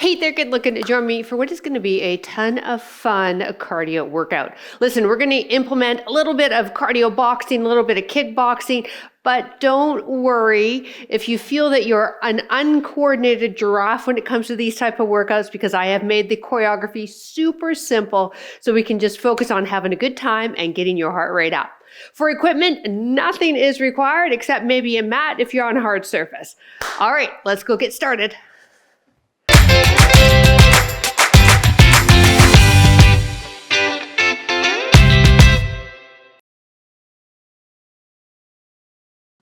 Hey there, good looking to join me for what is going to be a ton of fun cardio workout. Listen, we're going to implement a little bit of cardio boxing, a little bit of kickboxing, but don't worry if you feel that you're an uncoordinated giraffe when it comes to these type of workouts, because I have made the choreography super simple so we can just focus on having a good time and getting your heart rate up. For equipment, nothing is required except maybe a mat if you're on a hard surface. All right, let's go get started.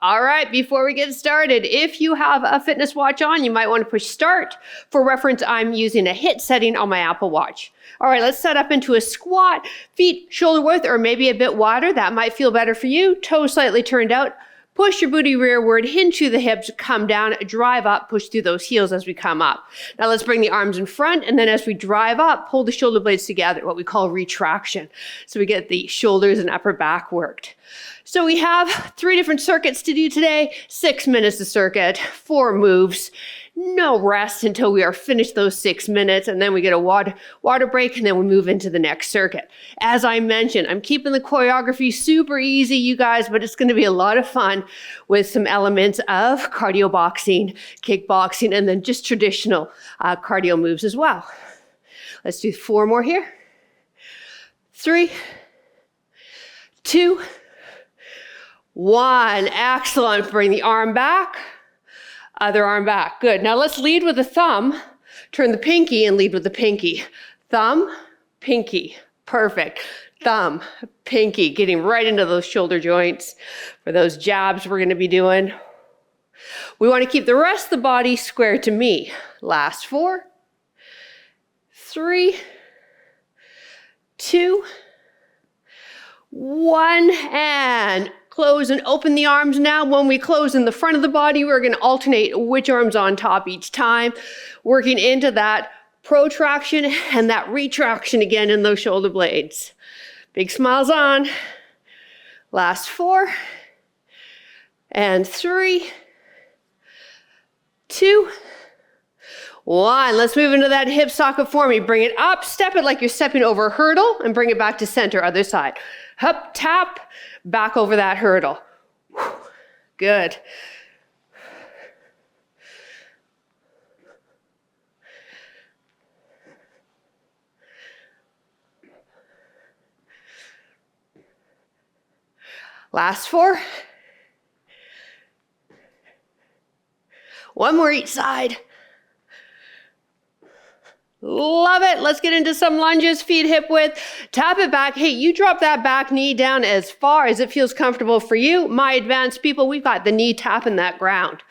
All right, before we get started, if you have a fitness watch on, you might want to push start. For reference, I'm using a HIIT setting on my Apple Watch. All right, let's set up into a squat, feet shoulder width or maybe a bit wider. That might feel better for you. Toes slightly turned out. Push your booty rearward, hinge through the hips, come down, drive up, push through those heels as we come up. Now let's bring the arms in front, and then as we drive up, pull the shoulder blades together, what we call retraction. So we get the shoulders and upper back worked. So we have 3 different circuits to do today, 6 minutes a circuit, 4 moves. No rest until we are finished those 6 minutes, and then we get a water break, and then we move into the next circuit. As I mentioned, I'm keeping the choreography super easy, you guys, but it's going to be a lot of fun with some elements of cardio boxing, kickboxing, and then just traditional cardio moves as well. Let's do 4 more here. 3, 2, 1. Excellent. Bring the arm back. Other arm back. Good. Now let's lead with the thumb. Turn the pinky and lead with the pinky. Thumb, pinky. Perfect. Thumb, pinky. Getting right into those shoulder joints for those jabs we're going to be doing. We want to keep the rest of the body square to me. Last 4, 3, 2, 1, and close and open the arms now. When we close in the front of the body, we're going to alternate which arm's on top each time, working into that protraction and that retraction again in those shoulder blades. Big smiles on. Last 4, and 3, 2, 1. Let's move into that hip socket for me. Bring it up, step it like you're stepping over a hurdle, and bring it back to center, other side. Up, tap, back over that hurdle. Good. Last 4. 1 more each side. Love it. Let's get into some lunges, feet hip width, tap it back. Hey, you drop that back knee down as far as it feels comfortable for you. My advanced people, we've got the knee tapping that ground.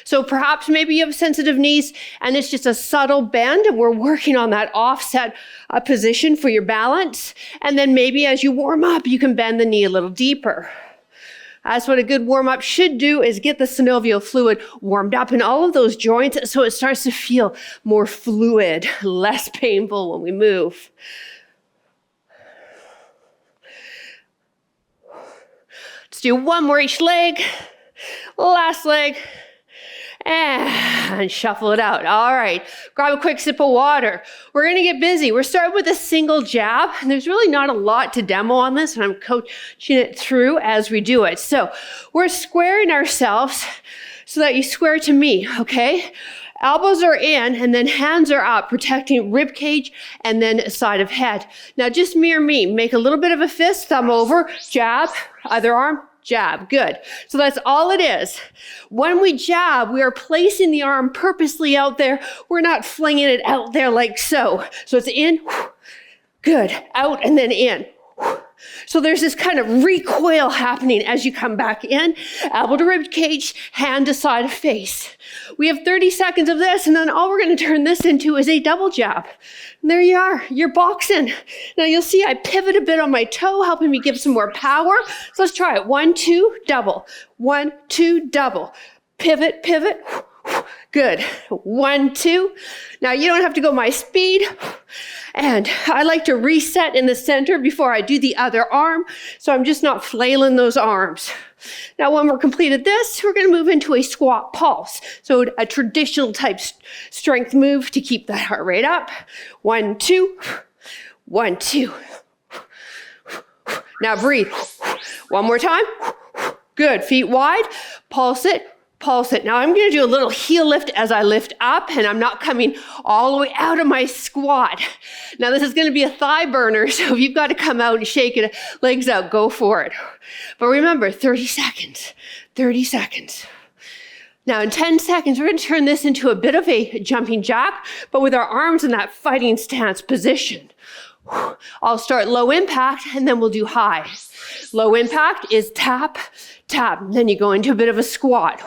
So perhaps maybe you have sensitive knees and it's just a subtle bend and we're working on that offset position for your balance. And then maybe as you warm up, you can bend the knee a little deeper. That's what a good warm-up should do, is get the synovial fluid warmed up in all of those joints so it starts to feel more fluid, less painful when we move. Let's do 1 more each leg. Last leg. And shuffle it out. All right, grab a quick sip of water. We're going to get busy. We're starting with a single jab, and there's really not a lot to demo on this, and I'm coaching it through as we do it. So we're squaring ourselves so that you square to me, okay? Elbows are in, and then hands are up, protecting rib cage and then side of head. Now just mirror me. Make a little bit of a fist, thumb over, jab, other arm, jab. Good. So that's all it is. When we jab, we are placing the arm purposely out there. We're not flinging it out there like so. So it's in, good, out, and then in. So there's this kind of recoil happening as you come back in, elbow to rib cage, hand to side of face. We have 30 seconds of this, and then all we're going to turn this into is a double jab. And there you are, you're boxing. Now you'll see I pivot a bit on my toe, helping me give some more power. So let's try it. 1, 2, double. 1, 2, double. Pivot, pivot. Good. 1, 2. Now you don't have to go my speed. And I like to reset in the center before I do the other arm, so I'm just not flailing those arms. Now, when we're completed this, we're going to move into a squat pulse. So a traditional type strength move to keep that heart rate up. 1, 2, 1, 2. Now breathe. One more time. Good. Feet wide. Pulse it. Pulse it. Now I'm going to do a little heel lift as I lift up, and I'm not coming all the way out of my squat. Now this is going to be a thigh burner, so if you've got to come out and shake it, legs out, go for it. But remember, 30 seconds, 30 seconds. Now in 10 seconds, we're going to turn this into a bit of a jumping jack, but with our arms in that fighting stance position. I'll start low impact, and then we'll do high. Low impact is tap, tap. Then you go into a bit of a squat.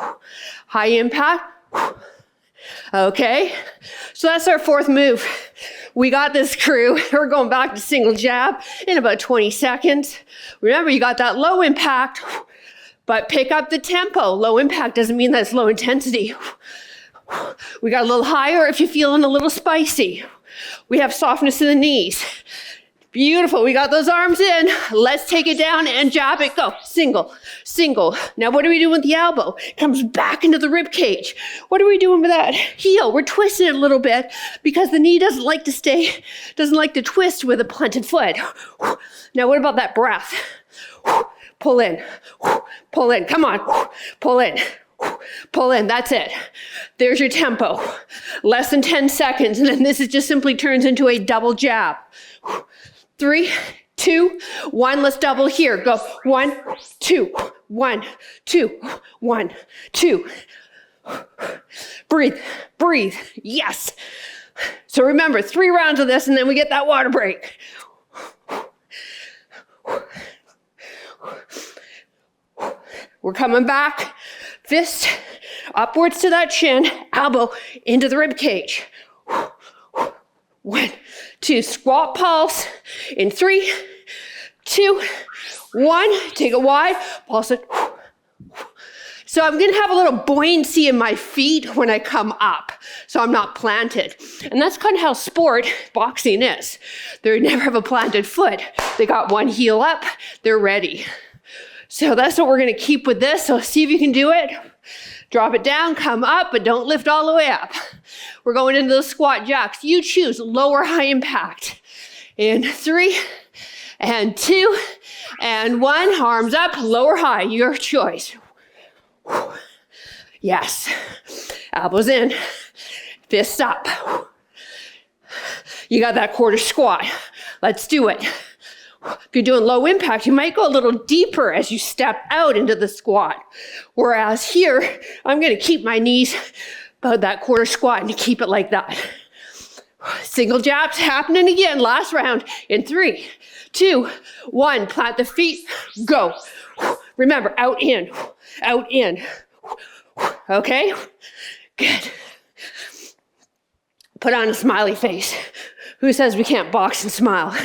High impact. Okay, so that's our fourth move. We got this, crew. We're going back to single jab in about 20 seconds. Remember, you got that low impact, but pick up the tempo. Low impact doesn't mean that's low intensity. We got a little higher if you're feeling a little spicy. We have softness in the knees. Beautiful. We got those arms in. Let's take it down and jab it. Go. Single, single. Now what are we doing with the elbow? It comes back into the rib cage. What are we doing with that heel? We're twisting it a little bit because the knee doesn't like to twist with a planted foot. Now what about that breath? Pull in, pull in. Come on, pull in. Pull in, that's it. There's your tempo. Less than 10 seconds, and then this is just simply turns into a double jab. 3, 2, 1, let's double here. Go, 1, 2, 1, 2, 1, 2. Breathe, breathe, yes. So remember, 3 rounds of this, and then we get that water break. We're coming back. Fist upwards to that chin, elbow into the rib cage. 1, 2, squat pulse in 3, 2, 1. Take it wide, pulse it. So I'm going to have a little buoyancy in my feet when I come up, so I'm not planted. And that's kind of how sport boxing is. They never have a planted foot. They got one heel up, they're ready. So that's what we're going to keep with this. So see if you can do it. Drop it down, come up, but don't lift all the way up. We're going into the squat jacks. You choose lower high impact. In 3, and 2, and 1. Arms up, lower high, your choice. Yes. Elbows in, fists up. You got that quarter squat. Let's do it. If you're doing low impact, you might go a little deeper as you step out into the squat. Whereas here, I'm going to keep my knees about that quarter squat and keep it like that. Single jabs happening again. Last round in 3, 2, 1. Plant the feet. Go. Remember, out, in, out, in. Okay? Good. Put on a smiley face. Who says we can't box and smile?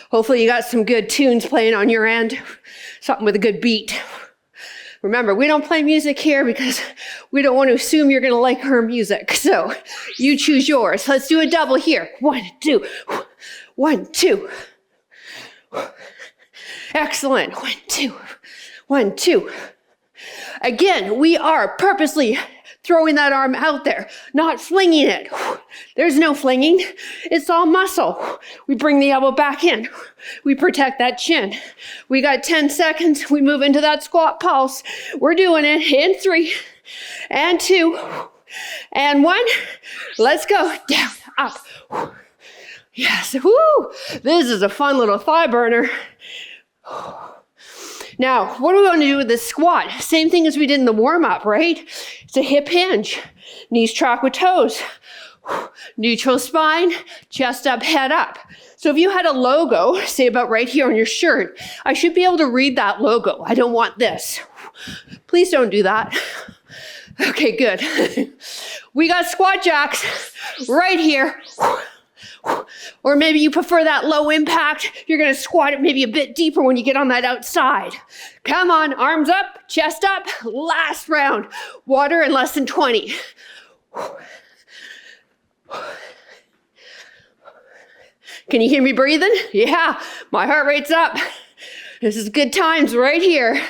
Hopefully you got some good tunes playing on your end, something with a good beat. Remember, we don't play music here because we don't want to assume you're going to like her music. So you choose yours. Let's do a double here. 1, 2, 1, 2. Excellent. 1, 2, 1, 2. Again, we are purposely throwing that arm out there, not flinging it. There's no flinging. It's all muscle. We bring the elbow back in. We protect that chin. We got 10 seconds. We move into that squat pulse. We're doing it in 3, and 2, and 1. Let's go. Down, up. Yes. Woo! This is a fun little thigh burner. Now, what are we going to do with this squat? Same thing as we did in the warm-up, right? It's a hip hinge. Knees track with toes. Neutral spine, chest up, head up. So if you had a logo, say about right here on your shirt, I should be able to read that logo. I don't want this. Please don't do that. Okay, good. We got squat jacks right here. Or maybe you prefer that low impact. You're going to squat it maybe a bit deeper when you get on that outside. Come on, arms up, chest up. Last round. Water in less than 20. Can you hear me breathing? Yeah, my heart rate's up. This is good times right here.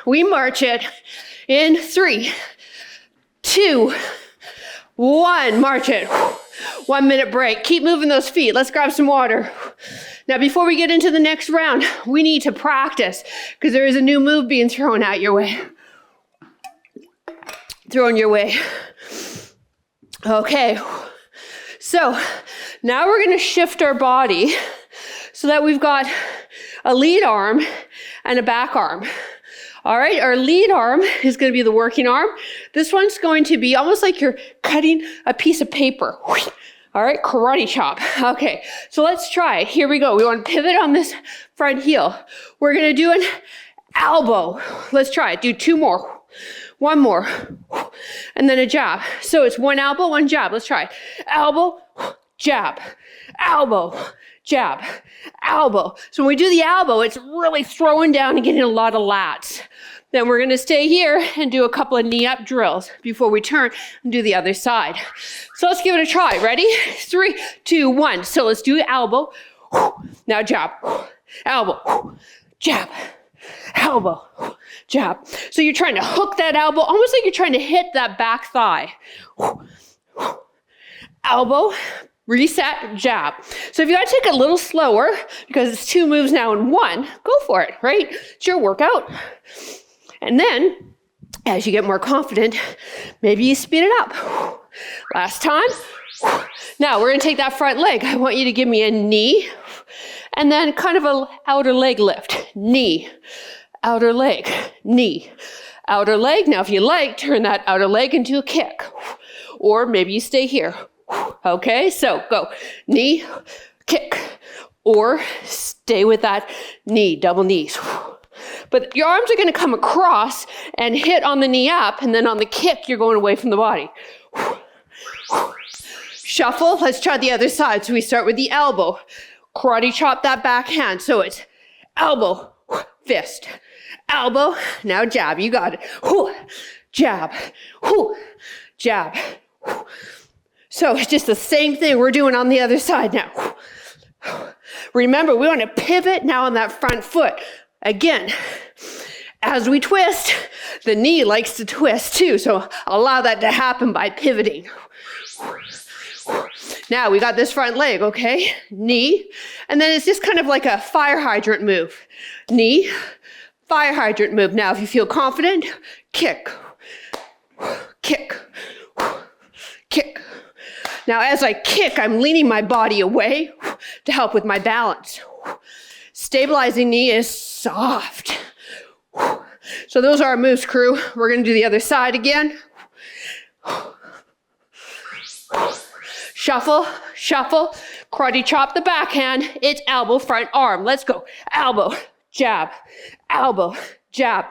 We march it in 3, 2, 1. March it. 1 minute break. Keep moving those feet. Let's grab some water. Now, before we get into the next round, we need to practice because there is a new move being thrown at your way. Thrown your way. Okay. So now we're going to shift our body so that we've got a lead arm and a back arm. All right, our lead arm is going to be the working arm. This one's going to be almost like you're cutting a piece of paper. All right, karate chop. Okay, so let's try it. Here we go. We want to pivot on this front heel. We're going to do an elbow. Let's try it. Do 2 more. 1 more. And then a jab. So it's 1 elbow, 1 jab. Let's try it. Elbow, jab. Elbow, jab. Elbow. So when we do the elbow, it's really throwing down and getting a lot of lats. Then we're going to stay here and do a couple of knee up drills before we turn and do the other side. So let's give it a try. Ready? 3, 2, 1. So let's do elbow. Now jab. Elbow. Jab. Elbow. Jab. So you're trying to hook that elbow, almost like you're trying to hit that back thigh. Elbow. Reset, jab. So if you got to take it a little slower, because it's 2 moves now in 1, go for it, right? It's your workout. And then, as you get more confident, maybe you speed it up. Last time. Now, we're going to take that front leg. I want you to give me a knee, and then kind of an outer leg lift. Knee, outer leg, knee, outer leg. Now, if you like, turn that outer leg into a kick. Or maybe you stay here. Okay, so go knee, kick, or stay with that knee, double knees. But your arms are going to come across and hit on the knee up, and then on the kick, you're going away from the body. Shuffle. Let's try the other side. So we start with the elbow. Karate chop that back hand. So it's elbow, fist, elbow. Now jab. You got it. Jab, jab. So it's just the same thing we're doing on the other side now. Remember, we want to pivot now on that front foot. Again, as we twist, the knee likes to twist too, so allow that to happen by pivoting. Now we got this front leg, okay? Knee, and then it's just kind of like a fire hydrant move. Knee, fire hydrant move. Now if you feel confident, kick, kick, kick. Now, as I kick, I'm leaning my body away to help with my balance. Stabilizing knee is soft. So those are our moves, crew. We're going to do the other side again. Shuffle, shuffle, karate chop the backhand. It's elbow, front arm. Let's go. Elbow, jab, elbow, jab,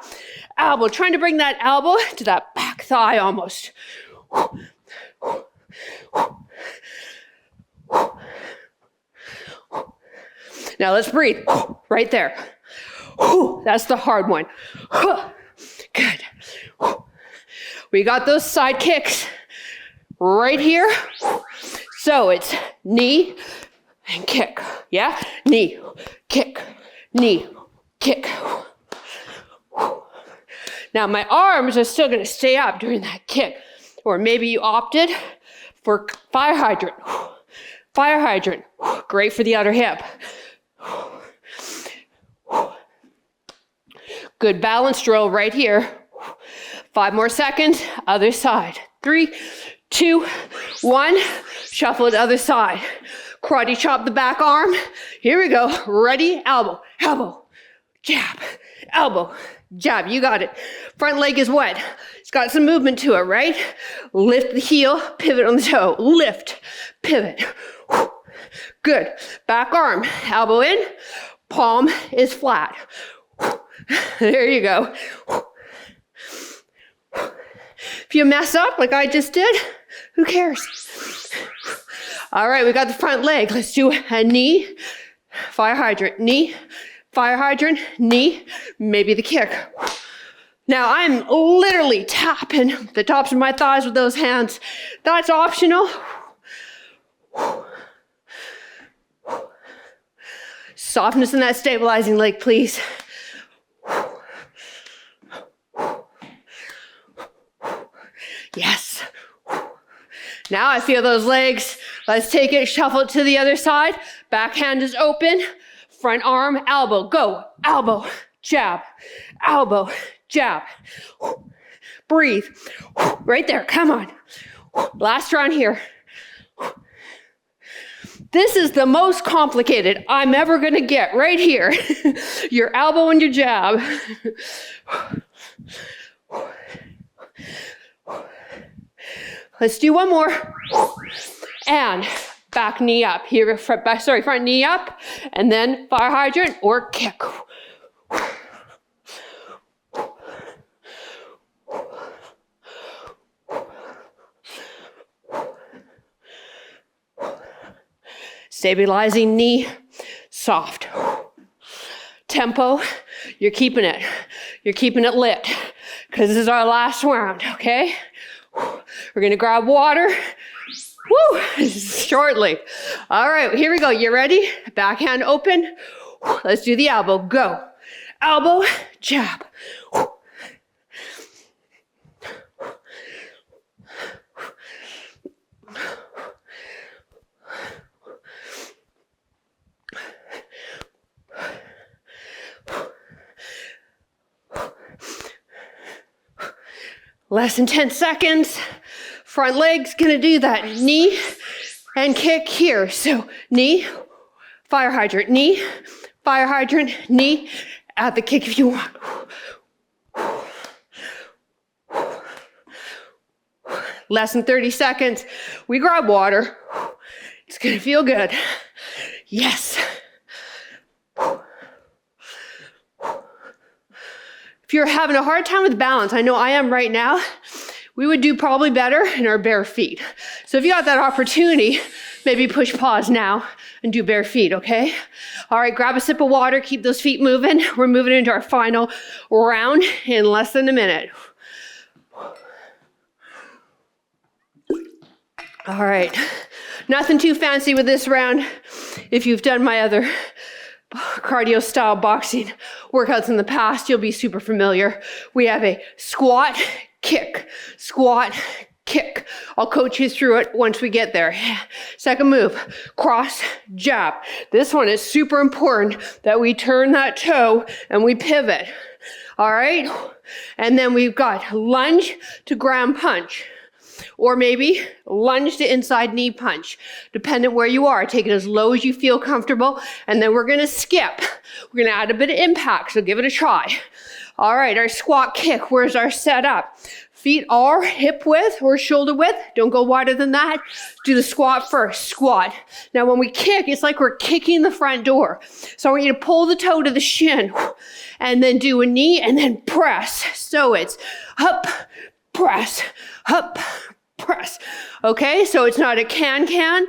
elbow. Trying to bring that elbow to that back thigh almost. Now let's breathe. Right there. That's the hard one. Good. We got those side kicks right here. So it's knee and kick. Yeah? Knee, kick, knee, kick. Now my arms are still going to stay up during that kick. Or maybe you opted for fire hydrant. Fire hydrant. Great for the outer hip. Good balance drill right here. 5 more seconds. Other side. 3, 2, 1. Shuffle to the other side. Karate chop the back arm. Here we go. Ready? Elbow, elbow, jab, elbow, jab. You got it. Front leg is wet. It's got some movement to it, right? Lift the heel, pivot on the toe. Lift, pivot. Good. Back arm, elbow in, palm is flat. There you go. If you mess up like I just did, who cares? All right, we got the front leg. Let's do a knee, fire hydrant, knee, fire hydrant, knee, maybe the kick. Now I'm literally tapping the tops of my thighs with those hands. That's optional. Softness in that stabilizing leg, please. Yes. Now I feel those legs. Let's take it, shuffle it to the other side. Back hand is open. Front arm, elbow, go. Elbow, jab, elbow, jab. Breathe. Right there, come on. Last round here. This is the most complicated I'm ever gonna get right here. Your elbow and your jab. Let's do one more. And back knee up. Here, front knee up, and then fire hydrant or kick. Stabilizing knee, soft. Tempo, you're keeping it. You're keeping it lit, because this is our last round, okay? We're gonna grab water. Woo, shortly. All right, here we go. You ready? Backhand open. Let's do the elbow. Go. Elbow, jab. Less than 10 seconds. Front leg's gonna do that. Knee and kick here. So knee, fire hydrant, knee, fire hydrant, knee. Add the kick if you want. Less than 30 seconds. We grab water. It's gonna feel good. Yes. If you're having a hard time with balance, I know I am right now, we would do probably better in our bare feet. So if you got that opportunity, maybe push pause now and do bare feet, okay? All right, grab a sip of water, keep those feet moving. We're moving into our final round in less than a minute. All right, nothing too fancy with this round. If you've done my other cardio style boxing workouts in the past, you'll be super familiar. We have a squat, kick, squat, kick. I'll coach you through it once we get there. Second move, cross, jab. This one is super important that we turn that toe and we pivot. All right? And then we've got lunge to ground punch. Or maybe lunge to inside knee punch, dependent where you are. Take it as low as you feel comfortable, and then we're gonna skip. We're gonna add a bit of impact, so give it a try. All right, our squat kick, where's our setup? Feet are hip width or shoulder width. Don't go wider than that. Do the squat first, squat. Now when we kick, it's like we're kicking the front door. So I want you to pull the toe to the shin, and then do a knee, and then press. So it's up, press, up, press. Okay, so it's not a can.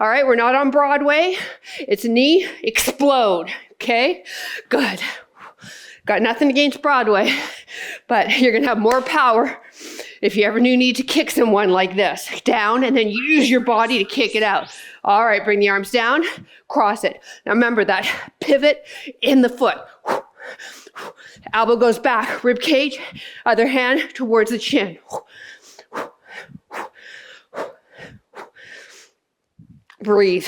All right, we're not on Broadway. It's knee, explode. Okay, good. Got nothing against Broadway, but you're gonna have more power if you ever need to kick someone like this. Down, and then use your body to kick it out. All right, bring the arms down, cross it. Now remember that pivot in the foot. Elbow goes back, rib cage, other hand towards the chin. Breathe.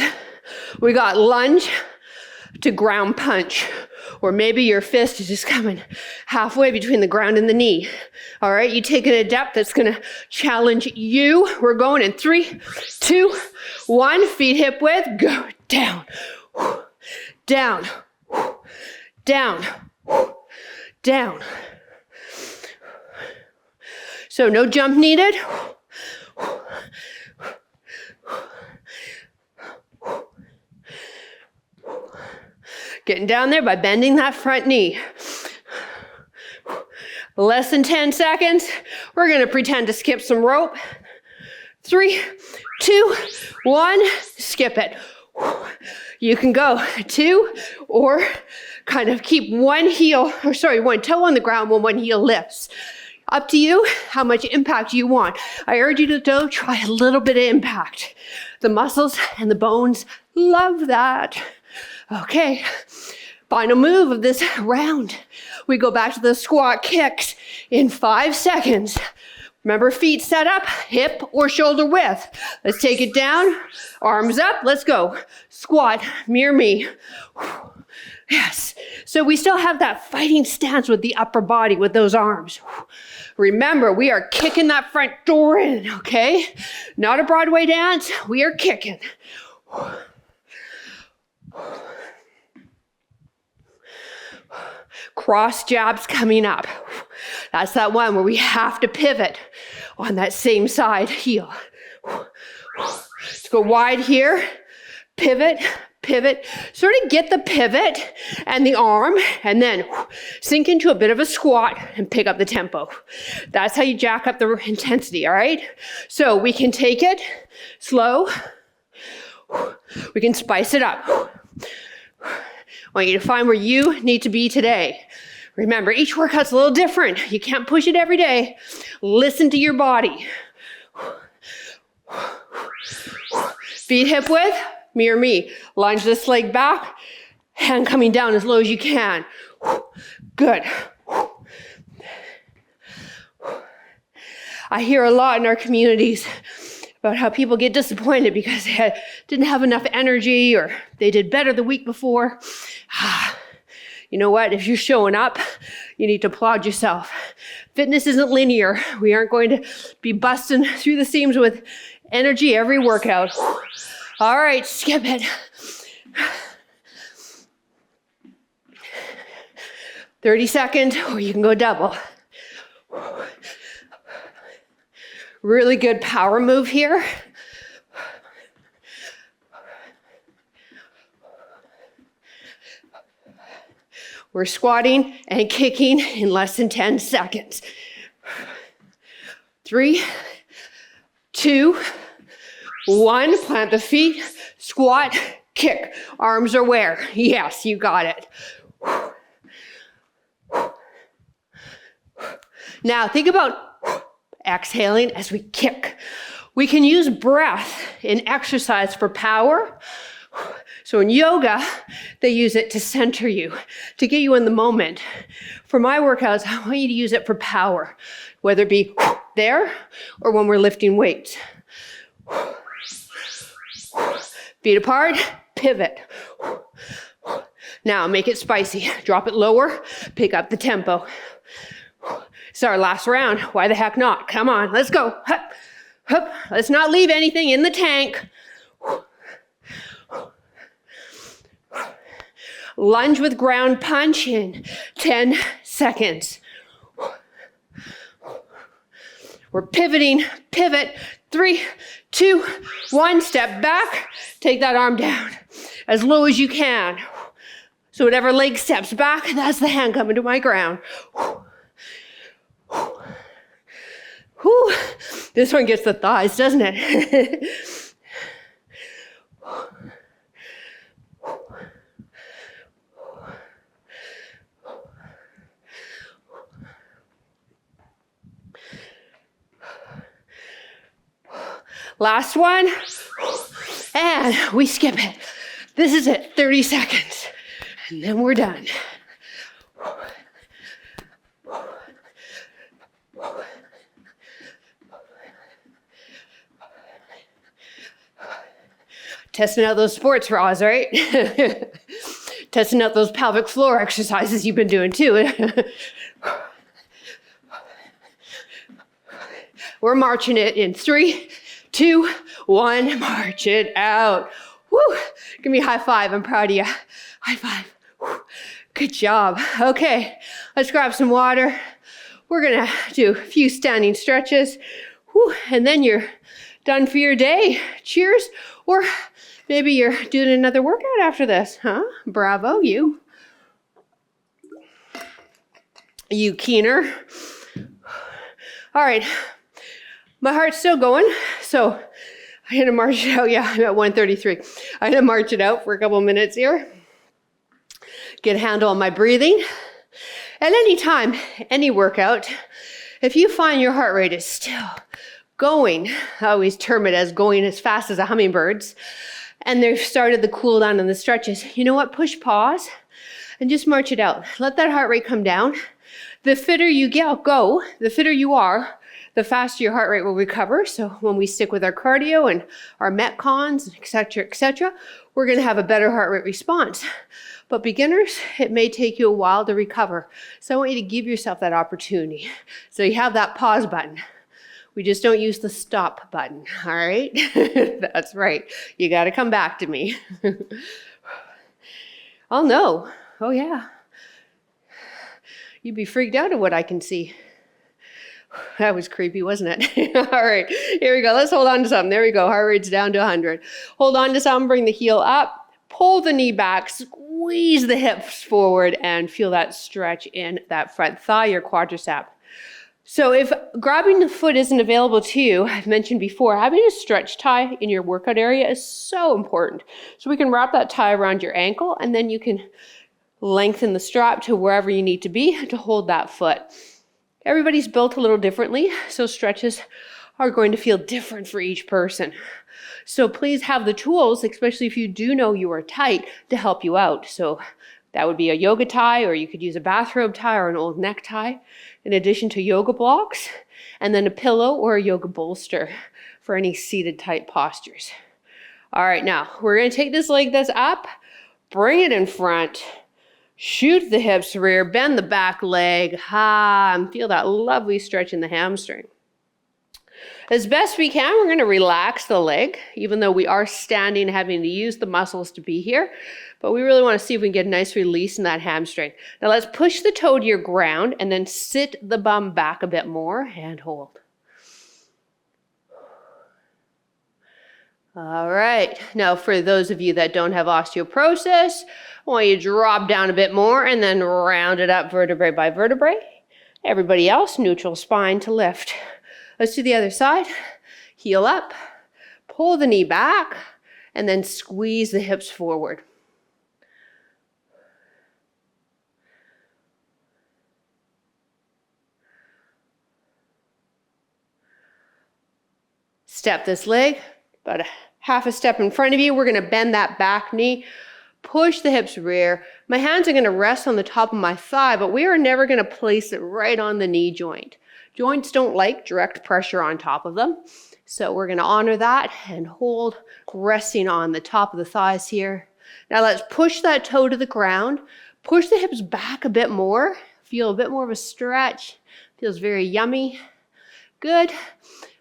We got lunge to ground punch, or maybe your fist is just coming halfway between the ground and the knee. All right, you take it a depth that's gonna challenge you. We're going in 3, 2, 1. Feet hip width, go down, down, down, down. So no jump needed. Getting down there by bending that front knee. Less than 10 seconds. We're gonna pretend to skip some rope. 3, 2, 1, skip it. You can go 2 or kind of keep one toe on the ground when one heel lifts. Up to you how much impact you want. I urge you to try a little bit of impact. The muscles and the bones love that. Okay, final move of this round. We go back to the squat kicks in 5 seconds. Remember, feet set up, hip or shoulder width. Let's take it down, arms up, let's go. Squat, mirror me. Yes, so we still have that fighting stance with the upper body with those arms. Remember, we are kicking that front door in, okay? Not a Broadway dance, we are kicking. Cross jabs coming up. That's that one where we have to pivot on that same side heel. Let's go wide here, pivot, pivot, sort of get the pivot and the arm, and then sink into a bit of a squat and pick up the tempo. That's how you jack up the intensity, all right? So we can take it slow. We can spice it up. I want you to find where you need to be today. Remember, each workout's a little different. You can't push it every day. Listen to your body. Feet hip width, mirror me. Lunge this leg back, hand coming down as low as you can. Good. I hear a lot in our communities about how people get disappointed because they didn't have enough energy or they did better the week before. You know what? If you're showing up, you need to applaud yourself. Fitness isn't linear. We aren't going to be busting through the seams with energy every workout. All right, skip it. "30 seconds, or you can go double. Really good power move here. We're squatting and kicking in less than 10 seconds. 3, 2, 1, plant the feet, squat, kick. Arms are where? Yes, you got it. Now think about exhaling as we kick. We can use breath in exercise for power. So in yoga, they use it to center you, to get you in the moment. For my workouts, I want you to use it for power, whether it be there or when we're lifting weights. Feet apart, pivot. Now make it spicy. Drop it lower, pick up the tempo. It's our last round. Why the heck not? Come on, let's go. Hup, hup. Let's not leave anything in the tank. Lunge with ground punch in 10 seconds. We're pivoting, pivot. 3, 2, 1, step back. Take that arm down as low as you can. So whatever leg steps back, that's the hand coming to my ground. Whew. This one gets the thighs, doesn't it? Last one, and we skip it. This is it, 30 seconds, and then we're done. Testing out those sports bras, right? Testing out those pelvic floor exercises you've been doing too. We're marching it in 3, 2, 1, march it out. Woo! Give me a high five, I'm proud of you. High five. Woo. Good job. Okay, let's grab some water. We're gonna do a few standing stretches. Woo. And then you're done for your day. Cheers. Or maybe you're doing another workout after this, huh? Bravo, you. You keener. All right. My heart's still going, so I'm going to march it out. Yeah, I'm at 133. I'm going to march it out for a couple minutes here. Get a handle on my breathing. At any time, any workout, if you find your heart rate is still going, I always term it as going as fast as a hummingbird's, and they've started the cool down and the stretches, you know what? Push pause and just march it out. Let that heart rate come down. The fitter you go, the fitter you are, the faster your heart rate will recover. So when we stick with our cardio and our Metcons, et cetera, we're going to have a better heart rate response. But beginners, it may take you a while to recover. So I want you to give yourself that opportunity. So you have that pause button. We just don't use the stop button, all right? That's right. You got to come back to me. Oh, no. Oh, yeah. You'd be freaked out at what I can see. That was creepy, wasn't it? All right, here we go. Let's hold on to something. There we go. Heart rate's down to 100. Hold on to something. Bring the heel up. Pull the knee back. Squeeze the hips forward and feel that stretch in that front thigh, your quadricep. So if grabbing the foot isn't available to you, I've mentioned before, having a stretch tie in your workout area is so important. So we can wrap that tie around your ankle and then you can lengthen the strap to wherever you need to be to hold that foot. Everybody's built a little differently, so stretches are going to feel different for each person. So please have the tools, especially if you do know you are tight, to help you out. So that would be a yoga tie, or you could use a bathrobe tie or an old necktie, in addition to yoga blocks, and then a pillow or a yoga bolster for any seated type postures. All right, now we're going to take this leg that's up, bring it in front, shoot the hips rear, bend the back leg, and feel that lovely stretch in the hamstring. As best we can, we're going to relax the leg, even though we are standing, having to use the muscles to be here. But we really want to see if we can get a nice release in that hamstring. Now let's push the toe to your ground and then sit the bum back a bit more and hold. All right, now for those of you that don't have osteoporosis, I want you to drop down a bit more and then round it up vertebrae by vertebrae. Everybody else, neutral spine to lift. Let's do the other side. Heel up, pull the knee back, and then squeeze the hips forward. Step this leg about a half a step in front of you. We're going to bend that back knee, push the hips rear. My hands are going to rest on the top of my thigh, but we are never going to place it right on the knee joint. Joints don't like direct pressure on top of them. So we're going to honor that and hold, resting on the top of the thighs here. Now let's push that toe to the ground. Push the hips back a bit more. Feel a bit more of a stretch. Feels very yummy. Good.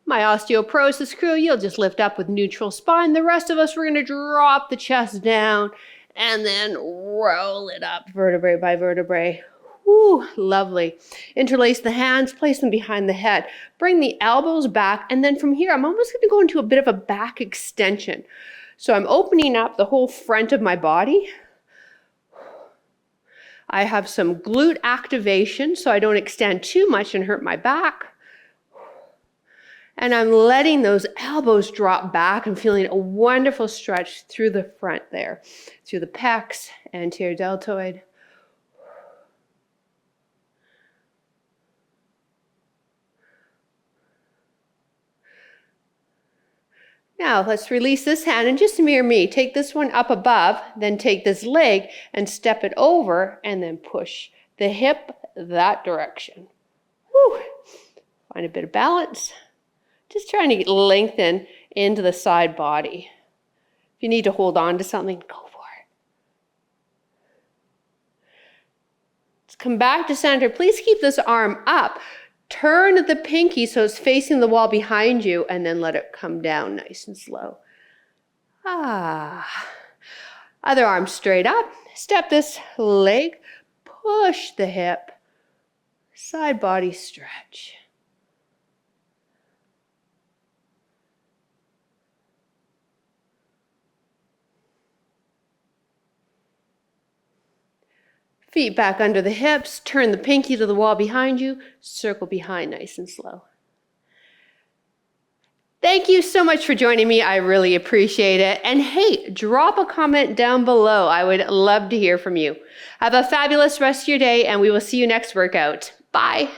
My osteoporosis crew, you'll just lift up with neutral spine. The rest of us, we're going to drop the chest down and then roll it up vertebrae by vertebrae. Ooh, lovely. Interlace the hands, place them behind the head. Bring the elbows back, and then from here, I'm almost going to go into a bit of a back extension. So I'm opening up the whole front of my body. I have some glute activation, so I don't extend too much and hurt my back. And I'm letting those elbows drop back and feeling a wonderful stretch through the front there, through the pecs, anterior deltoid. Now let's release this hand and just mirror me. Take this one up above, then take this leg and step it over and then push the hip that direction. Whew. Find a bit of balance. Just trying to lengthen into the side body. If you need to hold on to something, go for it. Let's come back to center. Please keep this arm up. Turn the pinky so it's facing the wall behind you and then let it come down nice and slow. Other arm straight up. Step this leg. Push the hip. Side body stretch. Feet back under the hips, turn the pinky to the wall behind you, circle behind nice and slow. Thank Thank you so much for joining me. I really appreciate it. And hey, drop a comment down below. I would love to hear from you. Have a fabulous rest of your day, and we will see you next workout. Bye.